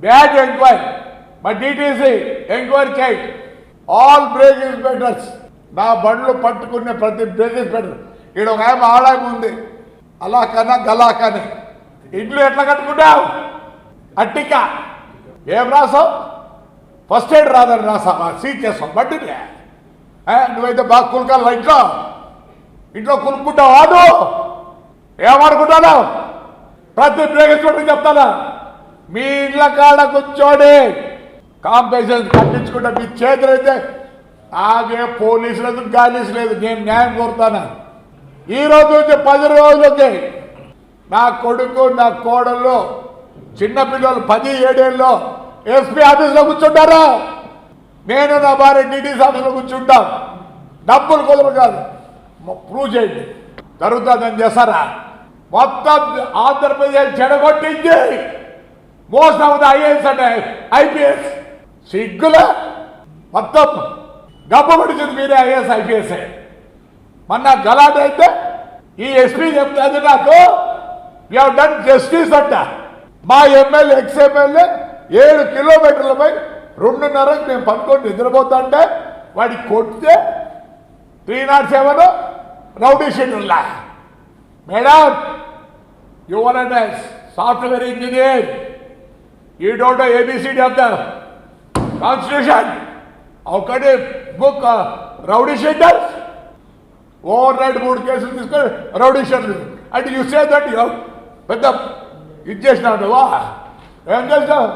Bad enquiry మా DTC enquiry చేయి. All break inspectors నా బండ్లు పట్టుకునే ప్రతి బ్రేక్ ఇన్స్పెక్టర్ ఈడ ఒక ఆమె ఆడాయం ఉంది అలా కన్నా గలా కానీ ఇంట్లో ఎట్లా కట్టుకుంటావు అట్టిక ఏం రాసావు ఫస్ట్ ఎయిడ్ రాదని రాసావా సీట్ చేస్తావు బండిని నువ్వైతే బాగా కులకాలి ఇంట్లో కులుక్కుంటావు వాడు ఏమనుకుంటాను ప్రతి బ్రేక్ ఇన్స్పెక్టర్ చెప్తానా మీ ఇళ్ళ కాడ కూర్చోండి కాంపెన్సేషన్ కట్టించుకుంటే మీ చేతులు అయితే ఆగే పోలీసు లేదు గాలీసు లేదు నేను న్యాయం కోరుతాను. ఈ రోజు నుంచి 10 రోజులకి నా కొడుకు నా కోడళ్ళు చిన్నపిల్లలు 17 ఏళ్ళలో ఎస్పీ ఆఫీస్లో కూర్చుంటారు. నేను నా భార్య డిటిసి ఆఫీస్లో కూర్చుంటాం. డబ్బులు కుదరదు కాదు ప్రూవ్ చేయండి జరుగుతుందని చేస్తారా. మొత్తం ఆంధ్రప్రదేశ్ చెడగొట్టింది మోస్ట్ ఆఫ్ ద ఐఏఎస్ అంటే ఐపీఎస్ సిగ్గులే మొత్తం గబ్బు పడిచింది మీరే ఐఏఎస్ ఐపీఎస్. మొన్న గలాట్ అయితే ఈ ఎస్పీ చెప్తాది నాకు యూ హ్యావ్ డన్ జస్టిస్ అంట. మా ఎమ్మెల్యే ఎమ్మెల్యే 7 కిలోమీటర్లపై 2:30కి నేను పనుకొని నిద్రపోతా అంటే వాడికి కొడితే 307 రౌడీ షీటర్లా. Madam you are a software engineer you don't know ABCD of the constitution. How can you book rowdy sheeters? Overnight 3 కేసులు తీసుకొని రౌడీ షీటర్లు అంటే యూ సే దట్ పెద్ద ఇది చేసినావు నువ్వా ఏం చేస్తావు?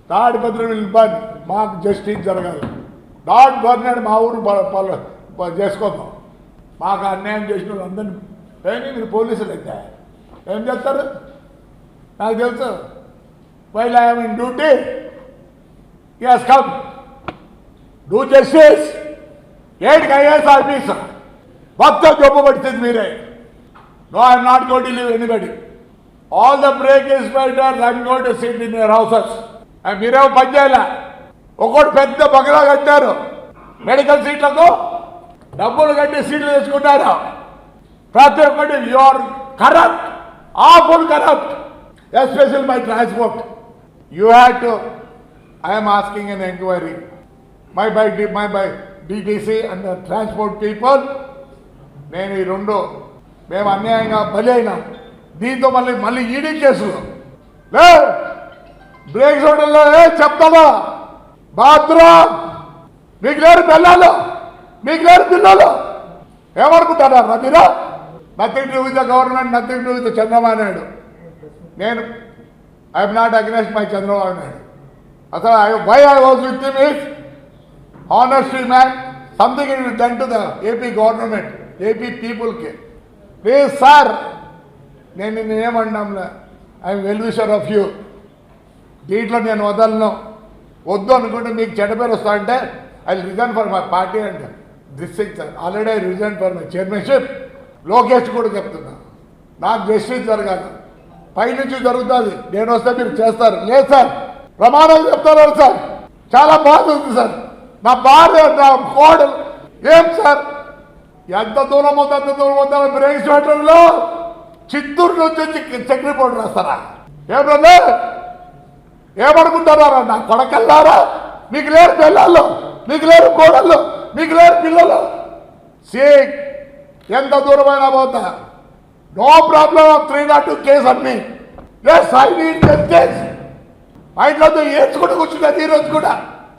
తాడిపత్రి వెళ్ళిపోయి మాకు జస్టిస్ జరగాలి. డాట్ బర్నాడు మా ఊరు చేసుకోతాం. మాకు అన్యాయం చేసిన వాళ్ళు అందరినీ ఏమి మీరు పోలీసులు అయితే ఏం చేస్తారు నాకు తెలుసు. While I'm in duty yes come do justice. ఏంటికి ఐఏఎస్ ఆఫీసర్ మొత్తం జబ్బు పడుతుంది మీరే. No I'm not going to leave anybody. All the break inspectors I'm going to sit in your houses. మీరేమో పని చేయాల. ఒకటి పెద్ద బగలా కట్టారు మెడికల్ సీట్లకు డబ్బులు కట్టి సీట్లు తెచ్చుకున్నారు. ప్రతి ఒక్కటి you are corrupt awful corrupt especial my transport. You had to I am asking an inquiry. My by DTC and the transport people. నేను ఈ రెండు మేము అన్యాయంగా బలి అయినాం. దీంతో మళ్ళీ ఈడీ కేసులు లే బ్రేక్ రోడ్లలో చెప్తావా బాత్రూమ్ మీకు లేరు పిల్లలు మీకు లేరు పిల్లలు ఏమనుకుంటారా మీరు? Nothing to with the government nothing to with Chandrababu Naidu. నేను I'm not against my Chandrababu Naidu. అసలు why I was with him is honesty man, something is done to the AP government, AP people కి. ప్లీజ్ సార్ నేను నిన్ను ఏమన్నాంలే I'm well wisher of you. దీంట్లో నేను వదలను. వద్దు అనుకుంటే మీకు చెడ్డ పేరు వస్తా అంటే I resign for my party and this thing sir. Already I resign for my chairmanship. Lokesh కూడా చెప్తున్నా నాకు జస్టిస్ జరగాలి. పైనుంచి జరుగుతుంది. నేను వస్తే మీరు చేస్తారు. లేదు సార్ ప్రమాణాలు చెప్తున్నారు సార్. చాలా బాధ ఉంది సార్. నా భార్య నా కోడలు ఏం సార్ ఎంత దూరం అవుతుంది అంత దూరం అవుతుంది. బ్రేక్ స్టేషన్లో చిత్తూరు నుంచి చెక్ రిపోర్ట్ రాస్తారా? ఏమన్నా ఏమనుకుంటారా? నా కొడకల్లారా మీకు లేరు పిల్లలు మీకు లేరు కోడళ్ళు మీకు లేరు పిల్లలు. సీక్ ఎంత దూరమైనా పోతా నో ప్రాబ్లమ్ ఆఫ్ 302 కేసు అన్ని. Yes I need justice. మా ఇంట్లో ఏడ్చుకుంటూ కూర్చున్నది ఈరోజు కూడా.